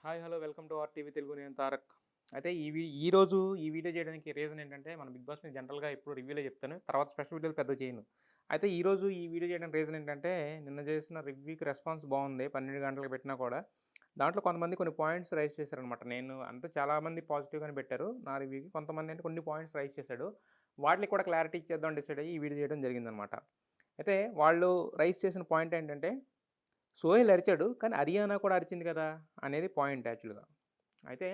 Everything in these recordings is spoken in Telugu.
Hi hello welcome to R TV Telugu. నేను తారక్. అయితే ఈరోజు ఈ వీడియో చేయడానికి రీజన్ ఏంటంటే, మన బిగ్ బాస్ మీద జనరల్గా ఎప్పుడు రివ్యూలో చెప్తాను, తర్వాత స్పెషల్ వీడియోలు పెద్దగా చేయను. అయితే ఈరోజు ఈ వీడియో చేయడానికి రీజన్ ఏంటంటే, నిన్న చేసిన రివ్యూకి రెస్పాన్స్ బాగుంది. 12 గంటలకు పెట్టినా కూడా దాంట్లో కొంతమంది కొన్ని పాయింట్స్ రైజ్ చేశారనమాట. నేను అంతా చాలామంది పాజిటివ్గానే పెట్టారు నా రివ్యూకి. కొంతమంది అంటే కొన్ని పాయింట్స్ రైజ్ చేశాడు. వాటికి కూడా క్లారిటీ ఇచ్చేద్దాం డిసైడ్ అయ్యి ఈ వీడియో చేయడం జరిగిందనమాట. అయితే వాళ్ళు రైజ్ చేసిన పాయింట్ ఏంటంటే, సోహెల్ అరిచాడు. కానీ హరియానా కూడా అరిచింది కదా! అనేది పాయింట్ యాక్చువల్‌గా. అయితే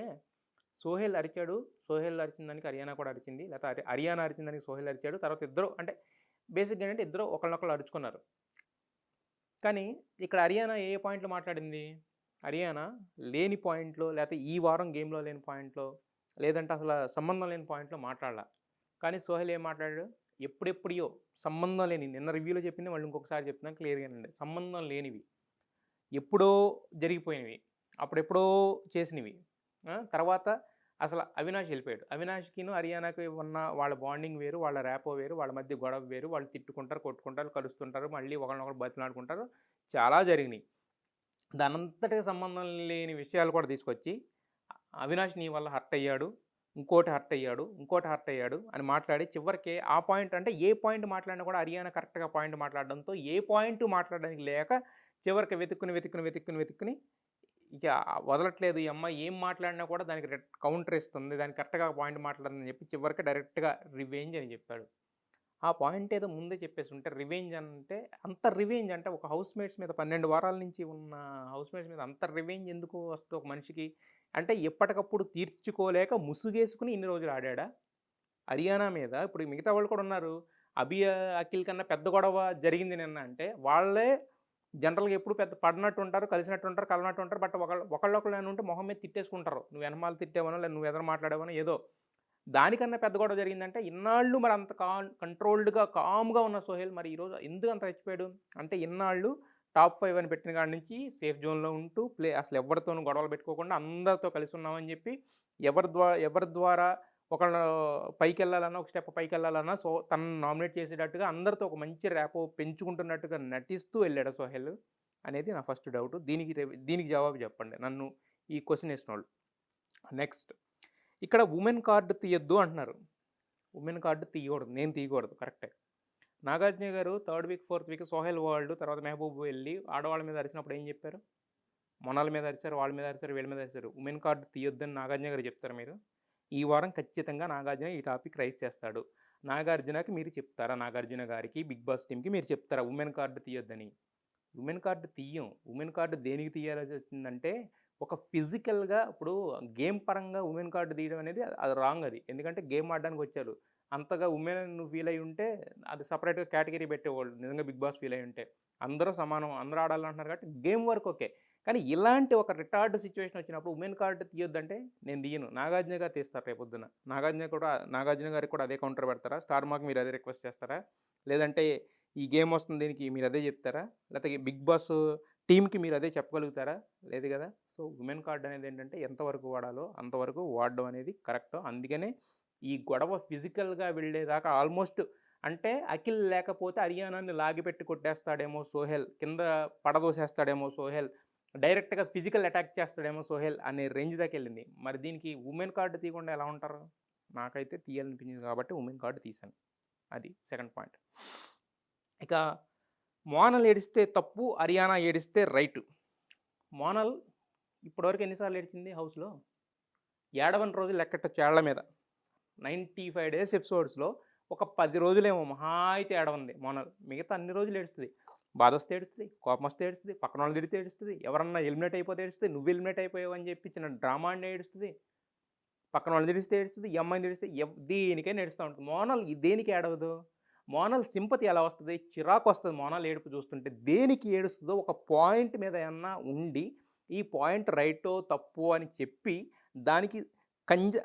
సోహెల్ అరిచాడు. సోహెల్ అరిచిన దానికి హరియానా కూడా అరిచింది. లేకపోతే హరియానా అరిచిన దానికి సోహెల్ అరిచాడు. తర్వాత ఇద్దరు అంటే బేసిక్‌గా ఏంటంటే ఇద్దరు ఒకళ్ళనొకళ్ళు అరుచుకున్నారు. కానీ ఇక్కడ హరియానా ఏ పాయింట్‌లో మాట్లాడింది? హరియానా లేని పాయింట్‌లో లేకపోతే ఈ వారం గేమ్‌లో లేని పాయింట్‌లో లేదంటే అసలు సంబంధం లేని పాయింట్‌లో మాట్లాడలా. కానీ సోహెల్ ఏం మాట్లాడాడు? ఎప్పుడెప్పుడియో సంబంధం లేని నిన్న రివ్యూలో చెప్పింది మళ్ళీ ఇంకొకసారి చెప్తున్నాను క్లియర్‌గానండి. సంబంధం లేనివి. ఎప్పుడో జరిగిపోయినవి. అప్పుడెప్పుడో చేసినవి. తర్వాత అసల అవినాష్ ఎళ్ళిపోయాడు. అవినాష్‌కిను, హరియానాకి ఉన్న వాళ్ళ బాండింగ్ వేరు, వాళ్ళ ర్యాపో వేరు, వాళ్ళ మధ్య గొడవ వేరు. వాళ్ళు తిట్టుకుంటారు, కొట్టుకుంటారు, కలుస్తుంటారు, మళ్ళీ ఒకళ్ళనొకళ్ళు బతిమిలాడుకుంటారు. చాలా జరిగినియి. దానంతటికి సంబంధం లేని విషయాలు కూడా తీసుకొచ్చి, అవినాష్ నీ వల్ల హర్ట్ అయ్యాడు. ఇంకోటి హర్ట్ అయ్యాడు. ఇంకోటి హర్ట్ అయ్యాడు అని మాట్లాడి చివరికి ఆ పాయింట్ అంటే ఏ పాయింట్ మాట్లాడినా కూడా హరియానా కరెక్ట్‌గా పాయింట్ మాట్లాడడంతో ఏ పాయింటు మాట్లాడడానికి లేక చివరికి వెతుక్కుని ఇక వదలట్లేదు ఈ అమ్మాయి ఏం మాట్లాడినా కూడా దానికి కౌంటర్ ఇస్తుంది. దానికి కరెక్ట్‌గా పాయింట్ మాట్లాడదని చెప్పి చివరికి డైరెక్ట్‌గా రివెంజ్ అని చెప్పాడు. ఆ పాయింట్ ఏదో ముందే చెప్పేసుంటే రివెంజ్ అంటే అంత రివెంజ్ అంటే ఒక హౌస్‌మేట్స్ మీద 12 వారాల నుంచి ఉన్న హౌస్‌మేట్స్ మీద అంత రివెంజ్ ఎందుకు వస్తది ఒక మనిషికి? అంటే ఎప్పటికప్పుడు తీర్చుకోలేక ముసుగేసుకొని ఇన్ని రోజులు ఆడాడా? హరియానా మీద ఇప్పుడు మిగతా వాళ్ళు కూడా ఉన్నారు. అభి, అఖిల్ కన్నా పెద్ద గొడవ జరిగింది నిన్న అంటే వాళ్ళే జనరల్‌గా ఎప్పుడు పెద్ద పడినట్టుంటారు, కలిసినట్టుంటారు, కలవనట్టుంటారు. బట్ ఒకళ్ళొకళ్ళు ఏమైనా ఉంటే మొహం మీద తిట్టేసుకుంటారు. నువ్వు ఎనమాల తిట్టావనో, లేదా నువ్వు ఎదురు మాట్లాడావనో ఏదో. దానికన్నా పెద్ద గొడవ జరిగిందంటే ఇన్నాళ్ళు మరి అంత కంట్రోల్డ్‌గా, కామ్‌గా ఉన్న సోహెల్ మరి ఈరోజు ఎందుకు అంత రెచ్చిపోయాడు? అంటే ఇన్నాళ్ళు టాప్ 5 అని పెట్టిన కాడి నుంచి సేఫ్ జోన్‌లో ఉంటూ అసలు ఎవరితోనూ గొడవలు పెట్టుకోకుండా అందరితో కలిసి ఉన్నామని చెప్పి ఎవరి ద్వారా ఒకళ్ళు పైకెళ్ళాలన్నా, ఒక స్టెప్ పైకెళ్ళాలన్నా తనని నామినేట్ చేసేటట్టుగా అందరితో ఒక మంచి ర్యాపో పెంచుకుంటున్నట్టుగా నటిస్తూ ఎళ్ళాడా సోహెల్? అనేది నా ఫస్ట్ డౌటు. దీనికి జవాబు చెప్పండి. నన్ను ఈ క్వెషన్ ఏసినోళ్ళు. నెక్స్ట్ ఇక్కడ వుమెన్ కార్డ్ తీయొద్దు అంటున్నారు. వుమెన్ కార్డ్ తీయకూడదు. నేను తీయకూడదు కరెక్టే. Nagarjuna garu third week, fourth week Sohel world తర్వాత మెహబూబ్ వెళ్లి ఆడవాళ్ళ మీద అరిచినప్పుడు ఏం చెప్పారు? మొనాల మీద అరిచారు, వాళ్ళ మీద అరిచారు, వీళ్ళ మీద అరిచారు. వుమెన్ కార్డ్ తీయొద్దని నాగార్జున గారు చెప్తారా మీరు? ఈ వారం ఖచ్చితంగా నాగార్జున ఈ టాపిక్ రైజ్ చేస్తాడు. నాగార్జునకి మీరు చెప్తారా? నాగార్జున గారికి, బిగ్ బాస్ టీమ్‌కి మీరు చెప్తారా వుమెన్ కార్డ్ తీయొద్దని? వుమెన్ కార్డ్ తీయం. వుమెన్ కార్డ్ దేనికి తీయాల్సొచ్చిందంటే, ఒక ఫిజికల్‌గా ఇప్పుడు గేమ్ పరంగా వుమెన్ కార్డ్ తీయడం అనేది అది రాంగ్ అది. ఎందుకంటే గేమ్ ఆడడానికొచ్చారు. అంతగా వుమెన్ నువ్వు ఫీల్ అయ్యి ఉంటే అది సెపరేట్‌గా కేటగరీ పెట్టేవాళ్ళు. నిజంగా బిగ్ బాస్ ఫీల్ అయ్యి ఉంటే. అందరూ సమానం. అందరూ ఆడాలంటున్నారు కాబట్టి గేమ్ వరకు ఓకే. కానీ ఇలాంటి ఒక రిటార్డ్ సిట్యుయేషన్ వచ్చినప్పుడు వుమెన్ కార్డ్ తీయొద్దంటే నేను తీయను. నాగార్జున గారు తీస్తారు రేపొద్దున. నాగార్జున గారికి కూడా అదే కౌంటర్ పెడతారా? స్టార్ మాకి మీరు అదే రిక్వెస్ట్ చేస్తారా? లేదంటే ఈ గేమ్ వస్తుంది దీనికి మీరు అదే చెప్తారా? లేకపోతే బిగ్ బాస్ టీమ్‌కి మీరు అదే చెప్పగలుగుతారా? లేదు గదా! సో, వుమెన్ కార్డ్ అనేదేంటంటే ఎంతవరకు వాడాలో అంతవరకు వాడడం అనేది కరెక్టు. అందుకనే ఈ గొడవ ఫిజికల్‌గా వెళ్ళేదాకా ఆల్మోస్ట్ అంటే అఖిల్ లేకపోతే హరియానాని లాగిపెట్టి కొట్టేస్తాడేమో సోహెల్. కింద పడదోసేస్తాడేమో సోహెల్. డైరెక్ట్‌గా ఫిజికల్ అటాక్ చేస్తాడేమో సోహెల్ అనే రేంజ్ దాకెళ్ళింది. మరి దీనికి వుమెన్ కార్డ్ తీయకుండా ఎలా ఉంటారు? నాకైతే తీయాలనిపించింది కాబట్టి వుమెన్ కార్డ్ తీశాను. అది సెకండ్ పాయింట్. ఇక మోనల్ ఏడిస్తే తప్పు, హరియానా ఏడిస్తే రైటు. మోనల్ ఇప్పటివరకు ఎన్ని సార్లు ఏడిచింది హౌస్‌లో? ఏడవని రోజులు లెక్కెట్టొచ్చు ఏళ్ల మీద. 95 డేస్ ఎపిసోడ్స్‌లో ఒక 10 రోజులేమో మహా అయితే ఏడవంది మోనల్. మిగతా అన్ని రోజులు ఏడుస్తది. బాధొస్తే ఏడుస్తది, కోపమొస్తే ఏడుస్తది, పక్కనోళ్ళని తిడితే ఏడుస్తది, ఎవరన్నా ఎలిమినేట్ అయిపోతే ఏడుస్తది, నువ్వు ఎలిమినేట్ అయిపోయావు అని చెప్పి చిన్న డ్రామా ఆడినా ఏడుస్తది. పక్కనోళ్ళని తిడిస్తే ఏడుస్తది, ఈ అమ్మాయిని తిడిస్తే దేనికైనా ఏడుస్తా ఉంటది. మోనల్ దేనికి ఏడవదు? మోనల్ సింపతి ఎలా వస్తది? చిరాకొస్తది మోనాల్ ఏడుపు చూస్తుంటే. దేనికి ఏడుస్తదో ఒక పాయింట్ మీద ఏమన్నా ఉండి, ఈ పాయింట్ రైటో, తప్పో అని చెప్పి దానికి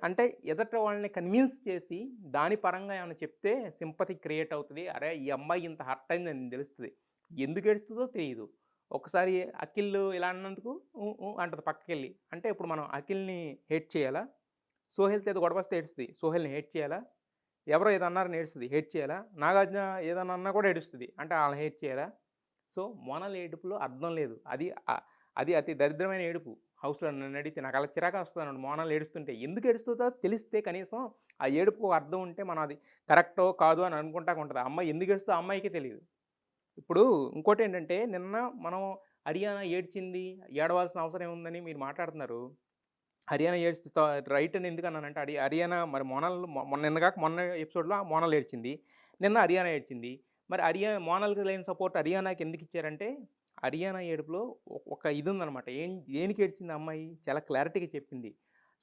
అంటే ఎదుట వాళ్ళని కన్విన్స్ చేసి, దాని పరంగా ఏమన్నా చెప్తే సింపతి క్రియేట్ అవుతది. అరే! ఈ అమ్మాయి ఇంత హర్ట్ అయిందని తెలుస్తది. ఎందుకు ఏడుస్తదో తెలీదు. ఒకసారి అఖిల్ ఇలా అన్నందుకు అంటది పక్కకెళ్ళి. అంటే ఇప్పుడు మనం అఖిల్‌ని హేట్ చేయాలా? సోహెల్‌తో ఏదో గొడవొస్తే ఏడుస్తది. సోహెల్‌ని హేట్ చేయాలా? ఎవరో ఏదో అన్నారని ఏడుస్తది. హేట్ చేయాలా? నాగార్జున ఏదన్నా అన్నా కూడా ఏడుస్తది. అంటే ఆళ్ళని హేట్ చేయాలా? సో, మోనాల్ ఏడుపులో అర్థం లేదు. అది అది అతి దరిద్రమైన ఏడుపు. హౌస్‌లో నన్ను అడిగితే నాకు అలా చిరాకే వస్తదనమాట మోనాల్ ఏడుస్తుంటే. ఎందుకు ఏడుస్తుందో తెలిస్తే కనీసం ఆ ఏడుపుకి ఒక అర్థం ఉంటే మనం అది కరెక్టో, కాదో అని అనుకుంటానికి ఉంటది. ఆ అమ్మాయి ఎందుకు ఏడుస్తదో ఆ అమ్మాయికే తెలీదు. ఇప్పుడు ఇంకోటేంటంటే నిన్న మనం హరియానా ఏడ్చింది, ఏడవాల్సిన అవసరం ఏముందని మీరు మాట్లాడుతున్నారు. హరియానా ఏడిస్తే రైట్ అని ఎందుకన్నానంటే హరియానా మరి నిన్న గాక మొన్న ఎపిసోడ్‌లో మోనాల్ ఏడ్చింది. నిన్న హరియానా ఏడ్చింది. మరి మోనాల్‌కి లేని సపోర్ట్ హరియానాకి ఎందుకిచ్చారంటే, హరియానా ఏడుపులో ఒక ఇదుందనమాట. దేనికి ఏడ్చింది ఆ అమ్మాయి? చాలా క్లారిటీగా చెప్పింది.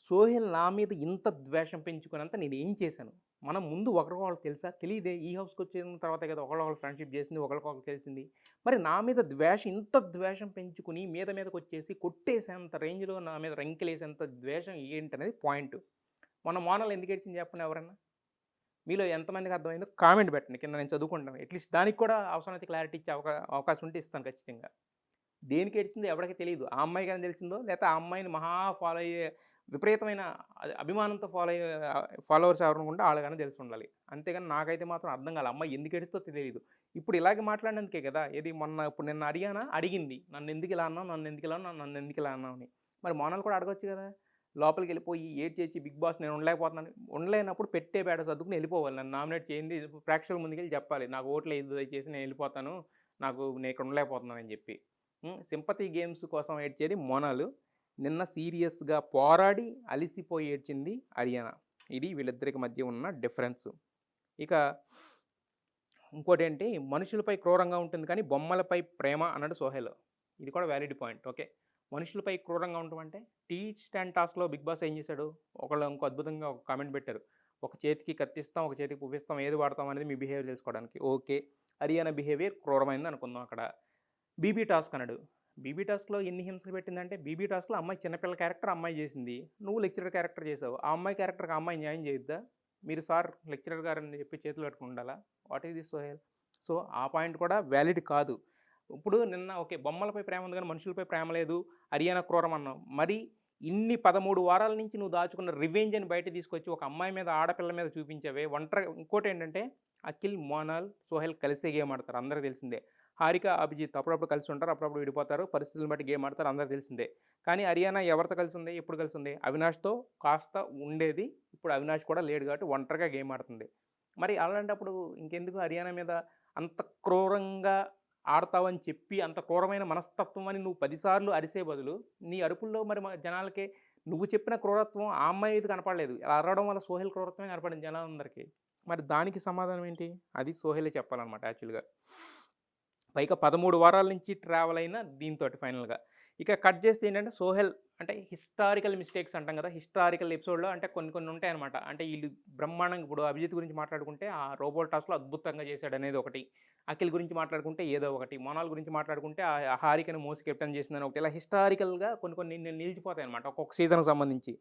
సోహెల్ నా మీద ఇంత ద్వేషం పెంచుకున్నంత నేనేం చేశాను? మనం ముందు ఒకరికొకళ్ళకి తెలుసా? తెలీదే. ఈ హౌస్‌కొచ్చిన తర్వాతే కదా ఒకళ్ళొకళ్ళు ఫ్రెండ్‌షిప్ చేసింది. ఒకళ్ళకొకళ్ళకి తెలిసింది. మరి నా మీద ఇంత ద్వేషం పెంచుకొని మీదకొచ్చేసి కొట్టేసేంత రేంజ్‌లో నా మీద రంకెలేసేంత ద్వేషం ఏంటనేది పాయింట్. మొన్న మోనాల్ ఎందుకేడ్చింది చెప్పండి ఎవరన్నా? మీలో ఎంతమందికి అర్థమైందో కామెంట్ పెట్టండి. కింద నేను చదువుకుంటాను. అట్‌లీస్ట్ దానికి కూడా అవసరమైతే క్లారిటీ ఇచ్చే అవకాశం ఉంటే ఇస్తాను ఖచ్చితంగా. దేనికేడ్చిందో ఎవడికి తెలీదు. ఆ అమ్మాయికైనా తెలిసిందో లేతే ఆ అమ్మాయిని మహా ఫాలో అయ్యే విపరీతమైన అభిమానంతో ఫాలోవర్స్ ఎవరైనా ఉంటే ఆళ్ళకైనా తెలిసుండాలి. అంతేగాని నాకైతే మాత్రం అర్థం కాలే. అమ్మాయి ఎందుకేడుస్తదో తెలీదు. ఇప్పుడు ఇలాగే మాట్లాడినందుకే కదా! ఇప్పుడు నిన్న హరియానా అడిగింది. నన్నెందుకిలా అన్నావు? నన్నెందుకిలా అన్నావు? నన్నెందుకిలా అన్నావు అని. మరి మోనాల్ కూడా అడగొచ్చు కదా! లోపలికెళ్ళిపోయి ఏడ్చేసి బిగ్ బాస్ నేను ఉండలేకపోతున్నాను. ఉండలేనప్పుడు పెట్టే బేడ సర్దుకొని ఎళ్ళిపోవాలి. నన్ను నామినేట్ చేయండి. ప్రేక్షకుల ముందుకెళ్ళి చెప్పాలి. నాకు ఓట్లేయొద్దు దయచేసి నేను ఎళ్ళిపోతాను. నేను ఇక్కడ ఉండలేకపోతున్నానని చెప్పి. సింపతి గేమ్స్ కోసం ఏడ్చేది మోనాలు. నిన్న సీరియస్‌గా పోరాడి అలిసిపోయి ఏడ్చింది హరియానా. ఇది వీళ్ళిద్దరికి మధ్య ఉన్న డిఫరెన్సు. ఇక ఇంకోటేంటి మనుషులపై క్రూరంగా ఉంటుంది కానీ బొమ్మలపై ప్రేమ అన్నాడు సోహెల్. ఇది కూడా వ్యాలిడ్ పాయింట్. ఓకే. మనుషులపై క్రూరంగా ఉండటం అంటే టీచ్ 10 టాస్క్‌లో బిగ్ బాస్ ఏం చేశాడు? ఒకళ్ళు ఇంకో అద్భుతంగా ఒక కామెంట్ పెట్టారు. ఒక చేతికి కత్తిస్తాం, ఒక చేతికి పువ్విస్తాం. ఏది వాడతాం అనేది మీ బిహేవియర్ తెలుసుకోవడానికి. ఓకే. హరియానా బిహేవియర్ క్రూరమైంది అనుకుందాం అక్కడ. బీబీ టాస్క్ అన్నాడు. బీబీ టాస్క్‌లో ఎన్ని హింసలు పెట్టిందంటే, బీబీ టాస్క్‌లో అమ్మాయి చిన్నపిల్ల క్యారెక్టర్ అమ్మాయి చేసింది. నువ్వు లెక్చరర్ క్యారెక్టర్ చేసావు. ఆ అమ్మాయి క్యారెక్టర్‌కి ఆ అమ్మాయి న్యాయం చేయొద్దా? మీరు సార్ లెక్చరర్ గారని చెప్పి చేతులు కట్టుకొని ఉండాలా? What is this Sohel? So, ఆ పాయింట్ కూడా వ్యాలిడ్ కాదు. ఇప్పుడు నిన్న ఓకే. బొమ్మలపై ప్రేమ ఉంది గానీ మనుషులపై ప్రేమ లేదు. హరియానా క్రూరం అన్నావు. మరి ఇన్ని 13 వారాల నుంచి నువ్వు దాచుకున్న రివెంజ్ అని బయటకి తీసుకొచ్చి ఒక అమ్మాయి మీద, ఆడపిల్ల మీద చూపించావే. ఇంకోటేంటంటే అఖిల్, మోనాల్, సోహెల్ కలిసే గేమ్ ఆడతారు. అందరికి తెలిసిందే. హారిక, అభిజిత్ అప్పుడప్పుడు కలిసి ఉంటారు. అప్పుడప్పుడు విడిపోతారు. పరిస్థితులను బట్టి గేమ్ ఆడతారు. అందరికి తెలిసిందే. కానీ హరియానా ఎవరితో కలిసి ఉంది? ఎప్పుడు కలిసి ఉంది? అవినాష్‌తో కాస్త ఉండేది. ఇప్పుడు అవినాష్ కూడా లేడు కాబట్టి ఒంటరిగా గేమ్ ఆడుతుంది. మరి అలాంటప్పుడు ఇంకెందుకు హరియానా మీద అంత క్రూరంగా ఆడతావని చెప్పి, అంత క్రూరమైన మనస్తత్వం అని నువ్వు 10 సార్లు అరిసే బదులు, నీ అరుపుల్లో మరి జనాలకి నువ్వు చెప్పిన క్రూరత్వం ఆ అమ్మాయి మీద కనపడలేదు. అలా అరవడం వల్ల సోహెల్ క్రూరత్వమే కనపడింది జనాలందరికీ. మరి దానికి సమాధానం ఏంటి? అది సోహెలే చెప్పాలనమాట యాక్చువల్‌గా. పైగా 13 వారాల నుంచి ట్రావెల్ అయిన దీనితోటి ఫైనల్‌గా. ఇక కట్ చేస్తే ఏంటంటే సోహెల్ అంటే హిస్టారికల్ మిస్టేక్స్ అంటాం కదా! హిస్టారికల్ ఎపిసోడ్‌లో అంటే కొన్ని కొన్ని ఉంటాయన్నమాట. అంటే ఈళ్ళు బ్రహ్మాండంగా ఇప్పుడు అభిజిత్ గురించి మాట్లాడుకుంటే ఆ రోబోట్ టాస్క్‌లో అద్భుతంగా చేశాడనేది ఒకటి. అఖిల్ గురించి మాట్లాడుకుంటే ఏదో ఒకటి. మోనాల్ గురించి మాట్లాడుకుంటే హారికని మోసి కెప్టెన్ చేసిందని ఒకటి. ఇలా హిస్టారికల్‌గా కొన్ని కొన్ని నిలిచిపోతాయన్నమాట ఒక్కొక్క సీజన్‌కి సంబంధించి.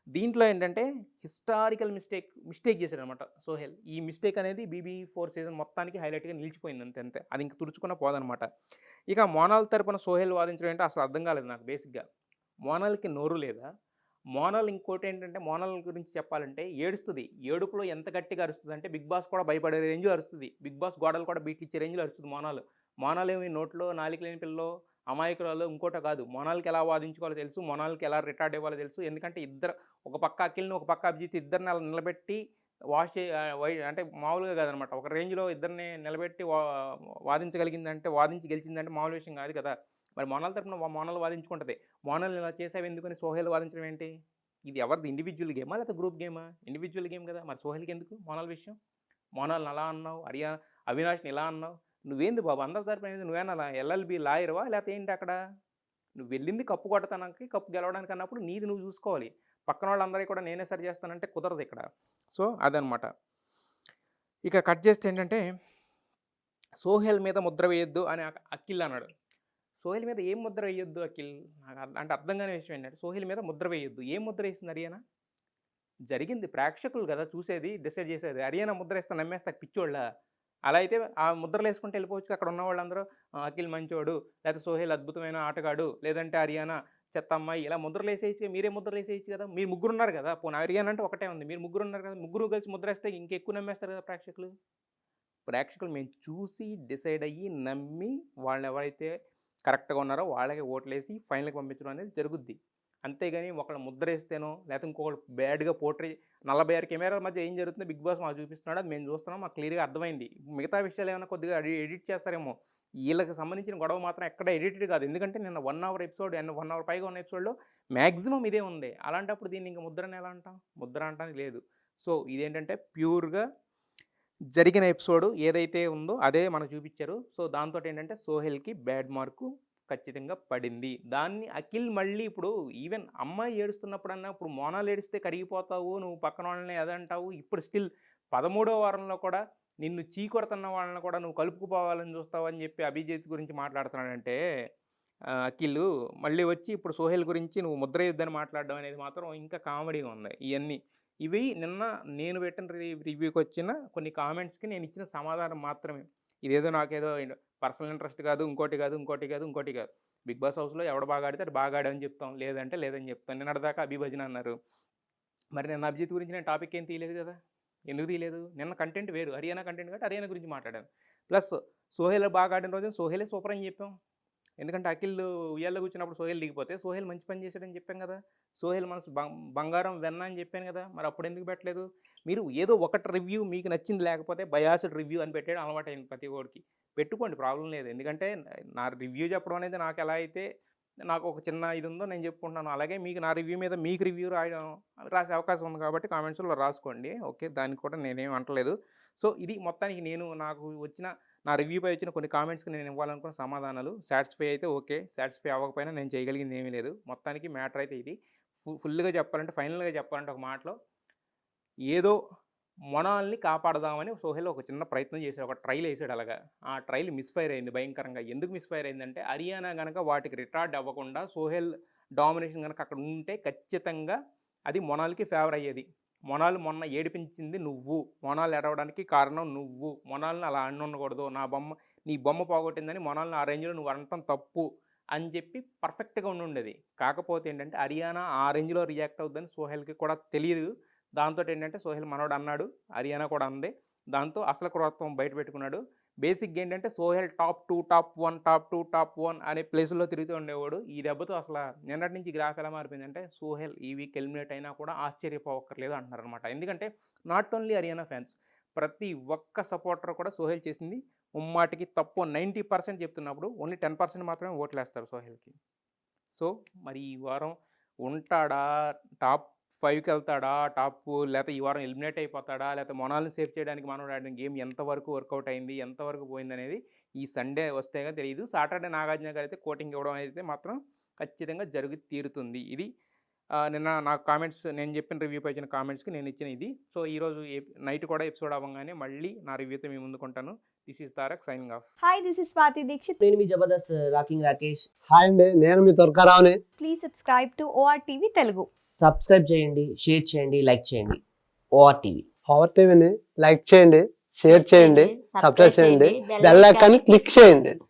దీంట్లో ఏంటంటే హిస్టారికల్ మిస్టేక్ చేశాడనమాట సోహెల్. ఈ మిస్టేక్ అనేది బీబీ4 సీజన్ మొత్తానికి హైలైట్‌గా నిలిచిపోయింది అంతే. అది ఇంక తుడుచుకున్న పోదనమాట. ఇక మోనాల్ తరపున సోహెల్ వాదించడం ఏంటో అసలు అర్థం కాలేదు నాకు బేసిక్‌గా. మోనాల్‌కి నోరు లేదా? మోనాల్ ఇంకోటేంటంటే మోనాల్ గురించి చెప్పాలంటే ఏడుస్తది. ఏడుపులో ఎంత గట్టిగా అరుస్తదంటే బిగ్ బాస్ కూడా భయపడే రేంజ్‌లో అరుస్తది. బిగ్ బాస్ గోడలు కూడా బీట్లిచ్చే రేంజ్‌లో అరుస్తది మోనాల్. మోనాల్ ఏమి నోట్లో నాలుక లేని పిల్లో, అమాయకురాలో ఇంకోటో కాదు. మోనాల్‌కి ఎలా వాదించుకోవాలో తెలుసు. మోనాల్‌కి ఎలా రిటార్డ్ ఇవ్వాలో తెలుసు. ఎందుకంటే ఒక పక్క అఖిల్‌ని, ఒక పక్క అభిజిత్ ఇద్దరిని అలా నిలబెట్టి వాష్ చే అంటే మామూలుగా కాదనమాట. ఒక రేంజ్‌లో ఇద్దరిని నిలబెట్టి వాదించగలిగిందంటే, వాదించి గెలిచిందంటే మామూలు విషయం కాదు కదా! మరి మోనాల్ తరపున మోనాల్ వాదించుకుంటది. మోనాల్‌ని ఇలా చేసావెందుకని సోహెల్ వాదించడం ఏంటి? ఇది ఎవరిది ఇండివిడ్యువల్ గేమా? లేకపోతే గ్రూప్ గేమా? ఇండివిడ్యువల్ గేమ్ కదా! మరి సోహెల్‌కెందుకు మోనాల్ విషయం? మోనాల్‌ని అలా అన్నావు. అవినాష్‌ని ఇలా అన్నావు. నువ్వేంది బాబు అందరి తరపున నువ్వేమన్నా ఎల్ఎల్‌బి లాయర్‌వా? లేకపోతే ఏంటి అక్కడ? నువ్వెళ్ళింది కప్పు కొడతానికి, కప్పు గెలవడానికి అన్నప్పుడు నీది నువ్వు చూసుకోవాలి. పక్కనోళ్ళందరియి కూడా నేనే సరి చేస్తానంటే కుదరదిక్కడ. సో, అదనమాట. ఇక కట్ చేస్తే ఏంటంటే, సోహెల్ మీద ముద్ర వేయొద్దు అని అఖిల్ అన్నాడు. సోహెల్ మీద ఏం ముద్ర వేయొద్దు అఖిల్? అంటే అర్థం కాని విషయం ఏంటంటే, సోహెల్ మీద ముద్ర వేయొద్దు. ఏం ముద్ర ఏసింది హరియానా? జరిగింది ప్రేక్షకులు గదా! చూసేది, డిసైడ్ చేసేది. హరియానా ముద్రేస్తే నమ్మేస్తే పిచ్చోళ్ళా? అలా అయితే ఆ ముద్రలేసుకుంటూ వెళ్ళిపోవచ్చుగా అక్కడ ఉన్న వాళ్ళందరూ అఖిల్ మంచోడు, లేకపోతే సోహెల్ అద్భుతమైన ఆటగాడు, లేదంటే హరియానా చెత్త అమ్మాయి ఇలా ముద్రలేసేయచ్చుగా. మీరే ముద్రలేసేయచ్చు కదా! మీరు ముగ్గురున్నారు కదా! పోనీ హరియానా అంటే ఒకటే ఉంది. మీరు ముగ్గురున్నారు కదా! ముగ్గురు కలిసి ముద్రేస్తే ఇంకెక్కువ నమ్మేస్తారు కదా ప్రేక్షకులు. ప్రేక్షకులు మేము చూసి, డిసైడ్ అయ్యి, నమ్మి వాళ్ళెవరైతే కరెక్ట్‌గా ఉన్నారో వాళ్ళకే ఓట్లేసి ఫైనల్‌కి పంపించడం అనేది జరుగుద్ది. అంతేగాని ఒకళ్ళు ముద్రేస్తేనో లేకపోతే ఇంకొకళ్ళు బ్యాడ్గా పోట్రీ 46 కెమెరాల మధ్య ఏం జరుగుతుందో బిగ్ బాస్ మాకు చూపిస్తున్నాడు, అది మేము చూస్తున్నాం, మాకు క్లియర్గా అర్థమైంది. మిగతా విషయాలు ఏమైనా కొద్దిగా ఎడిట్ చేస్తారేమో, వీళ్ళకి సంబంధించిన గొడవ మాత్రం ఎక్కడ ఎడిటెడ్ కాదు. ఎందుకంటే నిన్న 1 అవర్ ఎపిసోడ్ 1 అవర్ పైగా ఉన్న ఎపిసోడ్లో మ్యాక్సిమం ఇదే ఉంది. అలాంటప్పుడు దీన్ని ఇంకా ముద్రని ఎలా అంటాం? ముద్ర అంటానికి లేదు. సో ఇదేంటంటే ప్యూర్గా జరిగిన ఎపిసోడ్ ఏదైతే ఉందో అదే మనకు చూపించారు. సో దాంతో ఏంటంటే సోహెల్కి బ్యాడ్ మార్కు ఖచ్చితంగా పడింది. దాన్ని అఖిల్ మళ్ళీ ఇప్పుడు ఈవెన్ అమ్మాయి ఏడుస్తున్నప్పుడన్నా, ఇప్పుడు మోనాలు ఏడిస్తే కరిగిపోతావు, నువ్వు పక్కన వాళ్ళని అదంటావు, ఇప్పుడు స్టిల్ 13వ వారంలో కూడా నిన్ను చీకొడుతున్న వాళ్ళని కూడా నువ్వు కలుపుకుపోవాలని చూస్తావు అని చెప్పి అభిజిత్ గురించి మాట్లాడుతున్నాడంటే అఖిల్ మళ్ళీ వచ్చి ఇప్పుడు సోహెల్ గురించి నువ్వు ముద్ర యుద్ధాన్ని మాట్లాడడం అనేది మాత్రం ఇంకా కామెడీగా ఉంది. ఇవన్నీ ఇవి నిన్న నేను పెట్టిన రివ్యూకి వచ్చిన కొన్ని కామెంట్స్కి నేను ఇచ్చిన సమాధానం మాత్రమే. ఇదేదో నాకేదో పర్సనల్ ఇంట్రెస్ట్ కాదు, ఇంకోటి కాదు. బిగ్ బాస్ హౌస్లో ఎవడు బాగా ఆడితే అది బాగా ఆడని చెప్తాం, లేదంటే లేదని చెప్తాం. నిన్నటిదాకా అభిభజన అన్నారు, మరి నిన్న అభిజిత్ గురించి నేను టాపిక్ ఏం తీయలేదు కదా. ఎందుకు తీయలేదు? నిన్న కంటెంట్ వేరు, హర్యానా కంటెంట్ కాబట్టి హర్యానా గురించి మాట్లాడాను. ప్లస్ సోహెల్ బాగా ఆడిన రోజు సోహెలే సూపర్ అని చెప్పాం. ఎందుకంటే అఖిల్ ఉయ్యాల్లో కూర్చున్నప్పుడు సోహెల్ దిగిపోతే సోహెల్ మంచి పని చేశాడని చెప్పాం కదా. సోహెల్ మనసు బంగారం వెన్న అని చెప్పాను కదా. మరి అప్పుడు ఎందుకు పెట్టలేదు? మీరు ఏదో ఒకటి రివ్యూ మీకు నచ్చింది లేకపోతే బయాస్డ్ రివ్యూ అని పెట్టాడు అలవాటు అయింది ప్రతి ఒక్కడికి. పెట్టుకోండి, ప్రాబ్లం లేదు. ఎందుకంటే నా రివ్యూ చెప్పడం అనేది నాకు ఎలా అయితే నాకు ఒక చిన్న ఇది ఉందో నేను చెప్పుకుంటున్నాను, అలాగే మీకు నా రివ్యూ మీద మీకు రివ్యూ రాసే అవకాశం ఉంది కాబట్టి కామెంట్స్లో రాసుకోండి. ఓకే, దానికి కూడా నేనేం అంటలేదు. సో ఇది మొత్తానికి నాకు వచ్చిన నా రివ్యూపై వచ్చిన కొన్ని కామెంట్స్కి నేను ఇవ్వాలనుకున్న సమాధానాలు. సాటిస్ఫై అయితే ఓకే, సాటిస్ఫై అవ్వకపోయినా నేను చేయగలిగింది ఏమీ లేదు. మొత్తానికి మ్యాటర్ అయితే ఇది. ఫుల్గా చెప్పాలంటే, ఫైనల్గా చెప్పాలంటే ఒక మాటలో, ఏదో మొనాల్ని కాపాడదామని సోహెల్ ఒక చిన్న ప్రయత్నం చేశాడు, ఒక ట్రైల్ వేసాడు. అలాగా ఆ ట్రైల్ మిస్ఫైర్ అయింది భయంకరంగా. ఎందుకు మిస్ఫైర్ అయిందంటే హర్యానా కనుక వాటికి రిటార్డ్ అవ్వకుండా సోహెల్ డామినేషన్ కనుక అక్కడ ఉంటే ఖచ్చితంగా అది మొనాల్కి ఫేవర్ అయ్యేది. మొనాల్ మొన్న ఏడిపించింది నువ్వు, మొనాల్ ఎడవడానికి కారణం నువ్వు, మొనాల్ని అలా ఉండకూడదు, నీ బొమ్మ పోగొట్టిందని మొనాల్ని ఆ రేంజ్లో నువ్వు అనటం తప్పు అని చెప్పి పర్ఫెక్ట్గా ఉండేది. కాకపోతే ఏంటంటే హర్యానా ఆ రేంజ్లో రియాక్ట్ అవుతుందని సోహెల్కి కూడా తెలియదు. దాంతో ఏంటంటే సోహెల్ మనోడు అన్నాడు, హర్యానా కూడా అంది. దాంతో అసలు క్రూరత్వం బయట పెట్టుకున్నాడు. బేసిక్గా ఏంటంటే Sohel top 2, top 1, top 2, top 1 అనే ప్లేసుల్లో తిరుగుతూ ఉండేవాడు. ఈ దెబ్బతో అసలు నిన్నటి నుంచి గ్రాఫ్ ఎలా మారిపోయిందంటే సోహెల్ ఈ వీక్ ఎలిమినేట్ అయినా కూడా ఆశ్చర్యపోవక్కర్లేదు అంటున్నారనమాట. ఎందుకంటే నాట్ ఓన్లీ హర్యానా ఫ్యాన్స్, ప్రతి ఒక్క సపోర్టర్ కూడా సోహెల్ చేసింది ముమ్మాటికి తప్పు 90% చెప్తున్నప్పుడు ఓన్లీ 10% మాత్రమే ఓట్లేస్తారు సోహెల్కి. సో మరి ఈ వారం ఉంటాడా, టాప్ 5కి వెళ్తాడా, లేకపోతే ఈ వారం ఎలిమినేట్ అయిపోతాడా, లేకపోతే మొనాల్ని సేవ్ చేయడానికి మనోడు ఆడిన గేమ్ ఎంతవరకు వర్కౌట్ అయింది, ఎంతవరకు పోయిందనేది ఈ సండే వస్తేగా తెలియదు. సాటర్డే నాగార్జున గారు అయితే కోటింగ్ ఇవ్వడం అయితే మాత్రం ఖచ్చితంగా జరిగి తీరుతుంది. ఇది నిన్న నాకు కామెంట్స్, నేను చెప్పిన రివ్యూపై వచ్చిన కామెంట్స్కి నేను ఇచ్చిన ఇది. సో ఈరోజు నైట్ కూడా ఎపిసోడ్ అవ్వగానే మళ్ళీ నా రివ్యూతో మీ ముందుకుంటాను. This is Tarak signing off. Hi, this is Swathi Dixit. నేను మీ జబర్దస్త్ రాకింగ్ రాకేష్. హాయ్ అండి, నేను మీ త్వరకరావుని. Please subscribe to OR TV Telugu. Subscribe చేయండి, షేర్ చేయండి, లైక్ చేయండి. OR TV. పవర్ టీవీని లైక్ చేయండి, షేర్ చేయండి, సబ్స్క్రైబ్ చేయండి, బెల్ ఐకాన్ని క్లిక్ చేయండి.